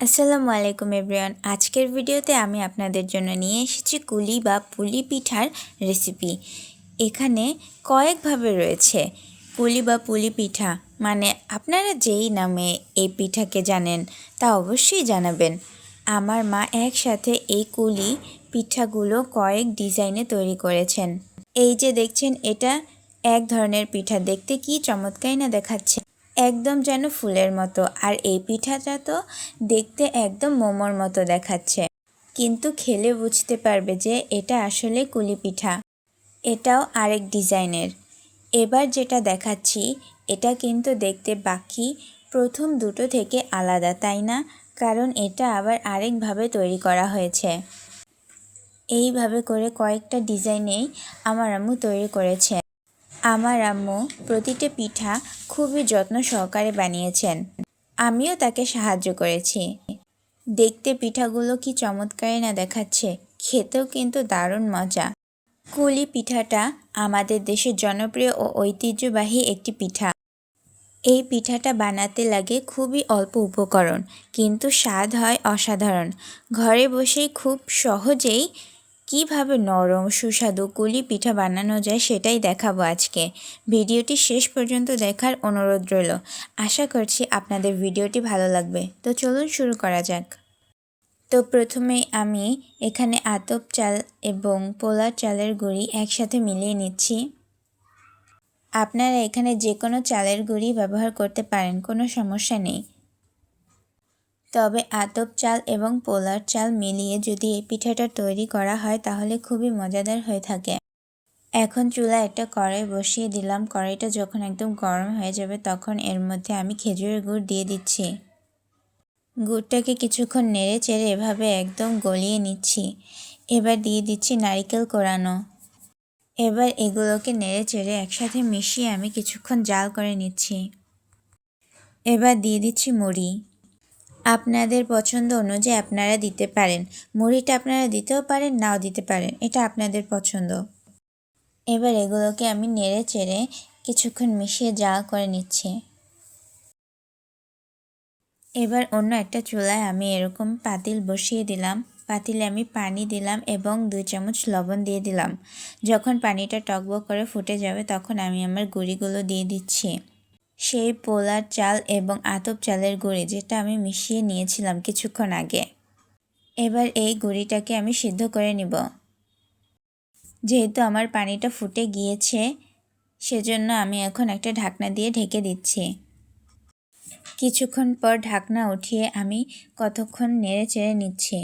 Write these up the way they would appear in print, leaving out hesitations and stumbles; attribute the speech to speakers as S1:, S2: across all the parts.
S1: আসসালামু আলাইকুম এভরিওয়ান। আজকের ভিডিওতে আমি আপনাদের জন্য নিয়ে এসেছি কুলি বা পুলি পিঠার রেসিপি। এখানে কয়েকভাবে রয়েছে কুলি বা পুলি পিঠা, মানে আপনারা যেই নামে এই পিঠাকে জানেন তা অবশ্যই জানাবেন। আমার মা একসাথে এই কুলি পিঠাগুলো কয়েক ডিজাইনে তৈরি করেছেন। এই যে দেখছেন, এটা এক ধরনের পিঠা, দেখতে কি চমৎকারই না দেখাচ্ছে, একদম যেন ফুলের মতো। আর এই পিঠাটা তো দেখতে একদম মোমোর মতো দেখাচ্ছে, কিন্তু খেলে বুঝতে পারবে যে এটা আসলে কুলি পিঠা। এটাও আরেক ডিজাইনের। এবার যেটা দেখাচ্ছি এটা কিন্তু দেখতে বাকি প্রথম দুটো থেকে আলাদা, তাই না? কারণ এটা আবার আরেকভাবে তৈরি করা হয়েছে। এইভাবে করে কয়েকটা ডিজাইনেই আমার আম্মু তৈরি করেছে। আমার আম্মু প্রতিটা পিঠা খুবই যত্ন সহকারে বানিয়েছেন। আমিও তাকে সাহায্য করেছি। দেখতে পিঠাগুলো কি চমৎকারই না দেখাচ্ছে, খেতেও কিন্তু দারুণ মজা। কুলি পিঠাটা আমাদের দেশের জনপ্রিয় ও ঐতিহ্যবাহী একটি পিঠা। এই পিঠাটা বানাতে লাগে খুবই অল্প উপকরণ, কিন্তু স্বাদ হয় অসাধারণ। ঘরে বসেই খুব সহজেই কিভাবে নরম সুস্বাদু কুলি পিঠা বানানো যায় সেটাই দেখাবো আজকে। ভিডিওটি শেষ পর্যন্ত দেখার অনুরোধ রইল। আশা করছি আপনাদের ভিডিওটি ভালো লাগবে। তো চলুন শুরু করা যাক। তো প্রথমেই আমি এখানে আতপ চাল এবং পোলার চালের গুঁড়ি একসাথে মিলিয়ে নিচ্ছি। আপনারা এখানে যে কোনো চালের গুঁড়ি ব্যবহার করতে পারেন, কোনো সমস্যা নেই। তবে আতপ চাল এবং পোলার চাল মিলিয়ে যদি এই পিঠাটা তৈরি করা হয় তাহলে খুবই মজাদার হয়ে থাকে। এখন চুলায় একটা কড়াই বসিয়ে দিলাম। কড়াইটা যখন একদম গরম হয়ে যাবে তখন এর মধ্যে আমি খেজুরের গুড় দিয়ে দিচ্ছি। গুড়টাকে কিছুক্ষণ নেড়ে চেড়ে এভাবে একদম গলিয়ে নিচ্ছি। এবার দিয়ে দিচ্ছি নারকেল কোড়ানো। এবার এগুলোকে নেড়ে চেড়ে একসাথে মিশিয়ে আমি কিছুক্ষণ জাল করে নিচ্ছি। এবার দিয়ে দিচ্ছি মুড়ি। আপনাদের পছন্দ অনুযায়ী আপনারা দিতে পারেন। মুড়িটা আপনারা দিতেও পারেন, নাও দিতে পারেন, এটা আপনাদের পছন্দ। এবার এগুলোকে আমি নেড়ে চেড়ে কিছুক্ষণ মিশিয়ে জাল করে নিচ্ছি। এবার অন্য একটা চুলায় আমি এরকম পাতিল বসিয়ে দিলাম। পাতিলে আমি পানি দিলাম এবং 2 চামচ লবণ দিয়ে দিলাম। যখন পানিটা টকবক করে ফুটে যাবে তখন আমি আমার গুঁড়িগুলো দিয়ে দিচ্ছি। সেই পোলার চাল এবং আতপ চালের গুঁড়ি যেটা আমি মিশিয়ে নিয়েছিলাম কিছুক্ষণ আগে। এবার এই গুঁড়িটাকে আমি সিদ্ধ করে নিব। যেহেতু আমার পানিটা ফুটে গিয়েছে সেজন্য আমি এখন একটা ঢাকনা দিয়ে ঢেকে দিচ্ছি। কিছুক্ষণ পর ঢাকনা উঠিয়ে আমি কতক্ষণ নেড়ে চেড়ে নিচ্ছি।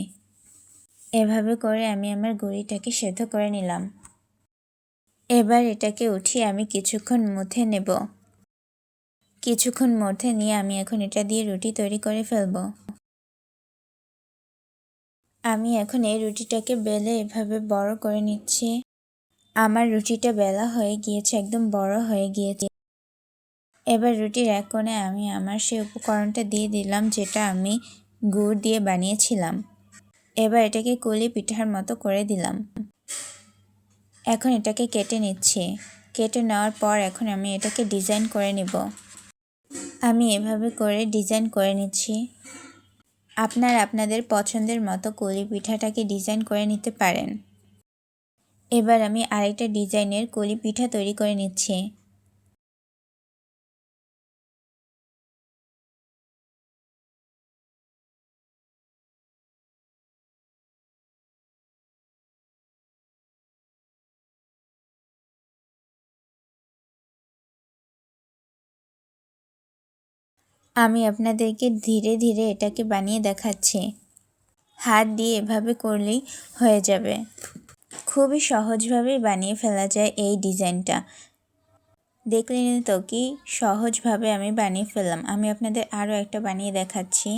S1: এভাবে করে আমি আমার গুঁড়িটাকে সেদ্ধ করে নিলাম। এবার এটাকে উঠিয়ে আমি কিছুক্ষণ মুথে নেব। কিছুক্ষণ মুথে নিয়ে আমি এখন এটা দিয়ে রুটি তৈরি করে ফেলব। আমি এখন এই রুটিটাকে বেলে এভাবে বড় করে নিচ্ছি। আমার রুটিটা বেলা হয়ে গিয়েছে, একদম বড় হয়ে গিয়েছে। এবার রুটির এক কোণে আমি আমার সেই উপকরণটা দিয়ে দিলাম যেটা আমি গুড় দিয়ে বানিয়েছিলাম। এবার এটাকে কুলি পিঠার মতো করে দিলাম। এখন এটাকে কেটে নিচ্ছি। কেটে নেওয়ার পর এখন আমি এটাকে ডিজাইন করে নিব। আমি এভাবে করে ডিজাইন করে নিচ্ছি। আপনারা আপনাদের পছন্দের মতো কুলি পিঠাটাকে ডিজাইন করে নিতে পারেন। এবার আমি আরেকটা ডিজাইনের কুলি পিঠা তৈরি করে নিচ্ছি। আমি আপনাদেরকে ধীরে ধীরে এটাকে বানিয়ে দেখাচ্ছি। হাত দিয়ে এভাবে করলেই হয়ে যাবে। খুবই সহজভাবেই বানিয়ে ফেলা যায় এই ডিজাইনটা। দেখলেন তো কি সহজভাবে আমি বানিয়ে ফেললাম। আমি আপনাদের আরও একটা বানিয়ে দেখাচ্ছি।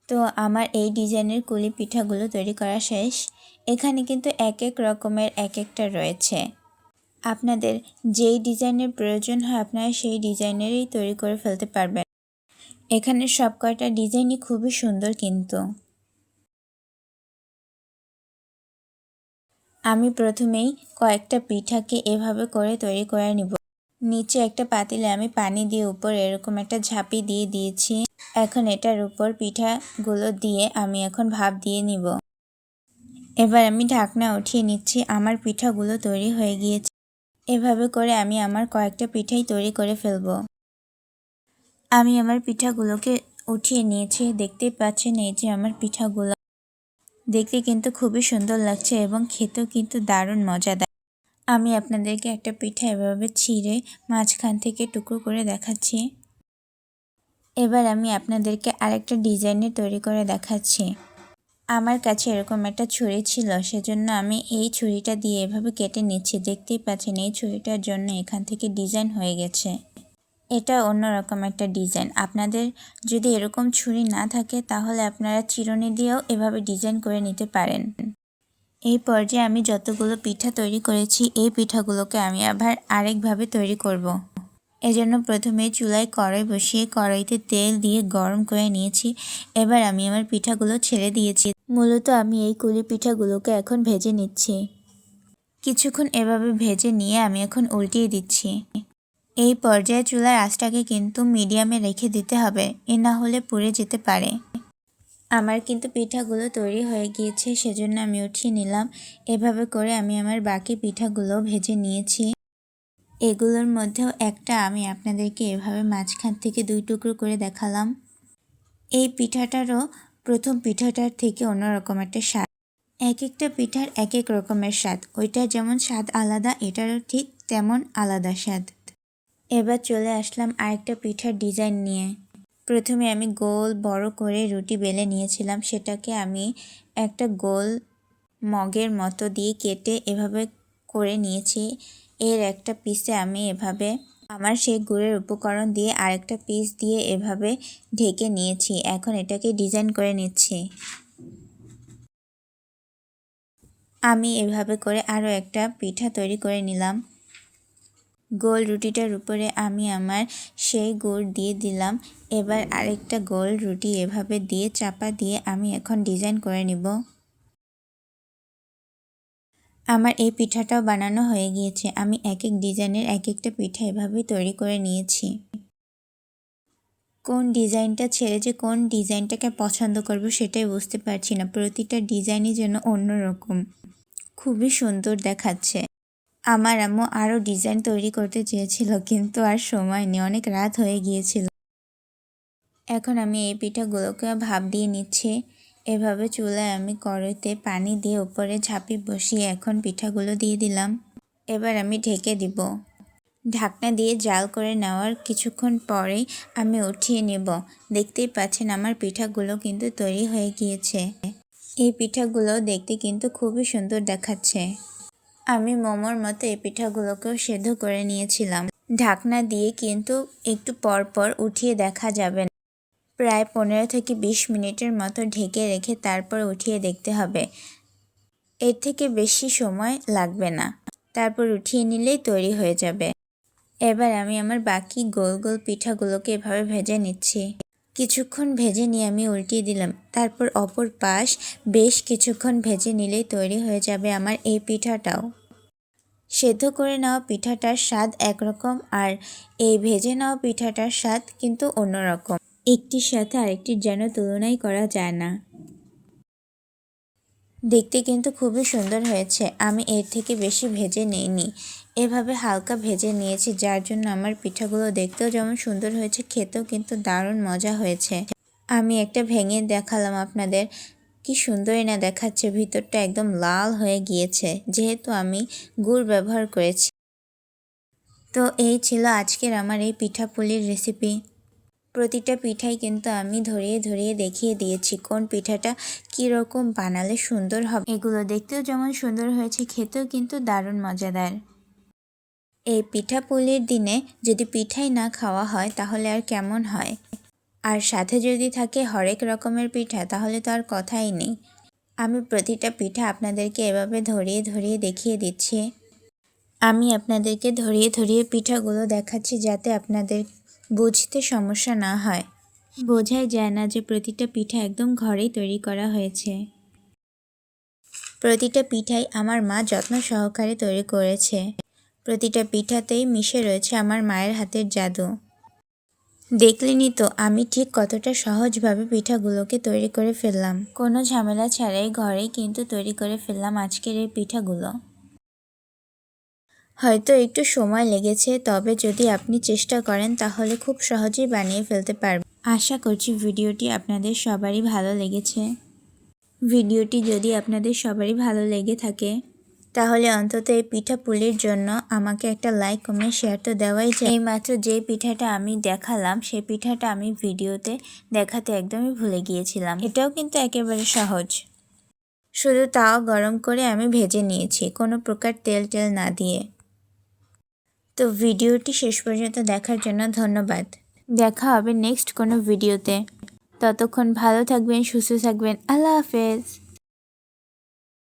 S1: তো আমার এই ডিজাইনের কুলি পিঠাগুলো তৈরি করা শেষ। এখানে কিন্তু এক এক রকমের এক একটা রয়েছে। আপনাদের যেই ডিজাইনের প্রয়োজন হয় আপনারা সেই ডিজাইনেরই তৈরি করে ফেলতে পারবেন। এখানে সব কয়টা ডিজাইনই খুবই সুন্দর কিন্তু। আমি প্রথমেই কয়েকটা পিঠাকে এভাবে করে তৈরি করে নিব। নিচে একটা পাতিলে আমি পানি দিয়ে উপর এরকম একটা ঝাঁপি দিয়ে দিয়েছি। এখন এটার উপর পিঠাগুলো দিয়ে আমি এখন ভাপ দিয়ে নিব। এবার আমি ঢাকনা উঠিয়ে নিচ্ছি। আমার পিঠাগুলো তৈরি হয়ে গিয়েছে। এভাবে করে আমি আমার কয়েকটা পিঠাই তৈরি করে ফেলব। আমি আমার পিঠাগুলোকে উঠিয়ে নিয়েছি। দেখতেই পাচ্ছেন এই যে আমার পিঠাগুলো দেখতে কিন্তু খুবই সুন্দর লাগছে এবং খেতেও কিন্তু দারুণ মজাদার। আমি আপনাদেরকে একটা পিঠা এভাবে ছিঁড়ে মাঝখান থেকে টুকরো করে দেখাচ্ছি। এবার আমি আপনাদেরকে আরেকটা ডিজাইনের তৈরি করে দেখাচ্ছি। আমার কাছে এরকম একটা ছুরি ছিল, সেজন্য আমি এই ছুরিটা দিয়ে এভাবে কেটে নিচ্ছি। দেখতেই পাচ্ছেন এই ছুরিটার জন্য এখান থেকে ডিজাইন হয়ে গেছে। এটা অন্যরকম একটা ডিজাইন। আপনাদের যদি এরকম ছুরি না থাকে তাহলে আপনারা চিরুনি দিয়েও এভাবে ডিজাইন করে নিতে পারেন। এই পর্যায়ে আমি যতগুলো পিঠা তৈরি করেছি এই পিঠাগুলোকে আমি আবার আরেকভাবে তৈরি করব। এজন্য প্রথমে চুলায় কড়াই বসিয়ে কড়াইতে তেল দিয়ে গরম করে নিয়েছি। এবার আমি আমার পিঠাগুলো ছেড়ে দিয়েছি। মূলত আমি এই কুলি পিঠাগুলোকে এখন ভেজে নিচ্ছি। কিছুক্ষণ এভাবে ভেজে নিয়ে আমি এখন উল্টিয়ে দিচ্ছি। এই পর্যায়ে চুলার আঁচটাকে কিন্তু মিডিয়ামে রেখে দিতে হবে, না হলে পুড়ে যেতে পারে। আমার কিন্তু পিঠাগুলো তৈরি হয়ে গিয়েছে, সেজন্য আমি উঠিয়ে নিলাম। এভাবে করে আমি আমার বাকি পিঠাগুলো ভেজে নিয়েছি। এগুলোর মধ্যেও একটা আমি আপনাদেরকে এভাবে মাঝখান থেকে 2 টুকরো করে দেখালাম। এই পিঠাটারও প্রথম পিঠাটার থেকে অন্যরকম একটা স্বাদ। এক একটা পিঠার এক এক রকমের স্বাদ। ওইটার যেমন স্বাদ আলাদা, এটারও ঠিক তেমন আলাদা স্বাদ। এবার চলে আসলাম আরেকটা পিঠার ডিজাইন নিয়ে। প্রথমে আমি গোল বড় করে রুটি বেলে নিয়েছিলাম। সেটাকে আমি একটা গোল মগের মতো দিয়ে কেটে এভাবে করে নিয়েছি। এর একটা পিসে আমি এভাবে আমার সেই গুড়ের উপকরণ দিয়ে আরেকটা পিস দিয়ে এভাবে ঢেকে নিয়েছি। এখন এটাকে ডিজাইন করে নিচ্ছি। আমি এভাবে করে আরও একটা পিঠা তৈরি করে নিলাম। গোল রুটিটার উপরে আমি আমার সেই গুড় দিয়ে দিলাম। এবার আরেকটা গোল রুটি এভাবে দিয়ে চাপা দিয়ে আমি এখন ডিজাইন করে নিব। আমার এই পিঠাটাও বানানো হয়ে গিয়েছে। আমি এক এক ডিজাইনের এক একটা পিঠা এভাবে তৈরি করে নিয়েছি। কোন ডিজাইনটা ছেড়ে যে কোন ডিজাইনটাকে পছন্দ করব সেটাই বুঝতে পারছি না। প্রতিটা ডিজাইনই যেন অন্যরকম, খুবই সুন্দর দেখাচ্ছে। আমার আম্মু আরও ডিজাইন তৈরি করতে চেয়েছিল, কিন্তু আর সময় নেই, অনেক রাত হয়ে গিয়েছিল। এখন আমি এই পিঠাগুলোকে ভাপ দিয়ে নিচ্ছি। এভাবে চুলায় আমি কড়াইতে পানি দিয়ে উপরে ঝাঁপি বসিয়ে এখন পিঠাগুলো দিয়ে দিলাম। এবার আমি ঢেকে দিব। ঢাকনা দিয়ে জাল করে নেওয়ার কিছুক্ষণ পরেই আমি উঠিয়ে নেব। দেখতেই পাচ্ছেন আমার পিঠাগুলো কিন্তু তৈরি হয়ে গিয়েছে। এই পিঠাগুলো দেখতে কিন্তু খুবই সুন্দর দেখাচ্ছে। আমি মোমোর মতো এই পিঠাগুলোকেও সেদ্ধ করে নিয়েছিলাম। ঢাকনা দিয়ে কিন্তু একটু পর পর উঠিয়ে দেখা যাবে না। প্রায় 15 থেকে 20 মিনিটের মতো ঢেকে রেখে তারপর উঠিয়ে দেখতে হবে। এর থেকে বেশি সময় লাগবে না। তারপর উঠিয়ে নিলেই তৈরি হয়ে যাবে। এবার আমি আমার বাকি গোল গোল পিঠাগুলোকে এভাবে ভেজে নিচ্ছি। কিছুক্ষণ ভেজে নিয়ে আমি উল্টিয়ে দিলাম। তারপর অপর পাশ বেশ কিছুক্ষণ ভেজে নিলেই তৈরি হয়ে যাবে আমার এই পিঠাটাও। সেদ্ধ করে নেওয়া পিঠাটার স্বাদ একরকম, আর এই ভেজে নেওয়া পিঠাটার স্বাদ কিন্তু অন্যরকম। একটির সাথে আরেকটির যেন তুলনাই করা যায় না। দেখতে কিন্তু খুবই সুন্দর হয়েছে। আমি এর থেকে বেশি ভেজে নিইনি, এভাবে হালকা ভেজে নিয়েছি, যার জন্য আমার পিঠাগুলো দেখতেও যেমন সুন্দর হয়েছে, খেতেও কিন্তু দারুণ মজা হয়েছে। আমি একটা ভেঙে দেখালাম আপনাদের, কি সুন্দরই না দেখাচ্ছে। ভিতরটা একদম লাল হয়ে গিয়েছে, যেহেতু আমি গুড় ব্যবহার করেছি। তো এই ছিল আজকের আমার এই পিঠাপুলির রেসিপি। প্রতিটা পিঠাই কিন্তু আমি ধরিয়ে ধরিয়ে দেখিয়ে দিয়েছি কোন পিঠাটা কীরকম বানালে সুন্দর হবে। এগুলো দেখতেও যেমন সুন্দর হয়েছে, খেতেও কিন্তু দারুণ মজাদার। এই পিঠাপুলির দিনে যদি পিঠাই না খাওয়া হয় তাহলে আর কেমন হয়। আর সাথে যদি থাকে হরেক রকমের পিঠা তাহলে তো আর কথাই নেই। আমি প্রতিটা পিঠা আপনাদেরকে এভাবে ধরিয়ে ধরিয়ে দেখিয়ে দিচ্ছি। আমি আপনাদেরকে ধরিয়ে ধরিয়ে পিঠাগুলো দেখাচ্ছি যাতে আপনাদের বুঝতে সমস্যা না হয়। বোঝাই যায় না যে প্রতিটা পিঠা একদম ঘরেই তৈরি করা হয়েছে। প্রতিটা পিঠাই আমার মা যত্ন সহকারে তৈরি করেছে। প্রতিটা পিঠাতেই মিশে রয়েছে আমার মায়ের হাতের জাদু। দেখলেনই তো আমি ঠিক কতটা সহজভাবে পিঠাগুলোকে তৈরি করে ফেললাম। কোনো ঝামেলা ছাড়াই ঘরেই কিন্তু তৈরি করে ফেললাম আজকের এই পিঠাগুলো। হয়তো একটু সময় লেগেছে, তবে যদি আপনি চেষ্টা করেন তাহলে খুব সহজেই বানিয়ে ফেলতে পারবেন। আশা করছি ভিডিওটি আপনাদের সবারই ভালো লেগেছে। ভিডিওটি যদি আপনাদের সবারই ভালো লেগে থাকে তাহলে অন্তত এই পিঠা পুলির জন্য আমাকে একটা লাইক, কমেন্ট, শেয়ার তো দেওয়াই যায়। এইমাত্র যে পিঠাটা আমি দেখালাম সেই পিঠাটা আমি ভিডিওতে দেখাতে একদমই ভুলে গিয়েছিলাম। এটাও কিন্তু একেবারে সহজ। শুধু তাও গরম করে আমি ভেজে নিয়েছি, কোনো প্রকার তেল না দিয়ে। তো ভিডিওটি শেষ পর্যন্ত দেখার জন্য ধন্যবাদ। দেখা হবে নেক্সট কোনো ভিডিওতে। ততক্ষণ ভালো থাকবেন, সুস্থ থাকবেন। আল্লাহ হাফেজ।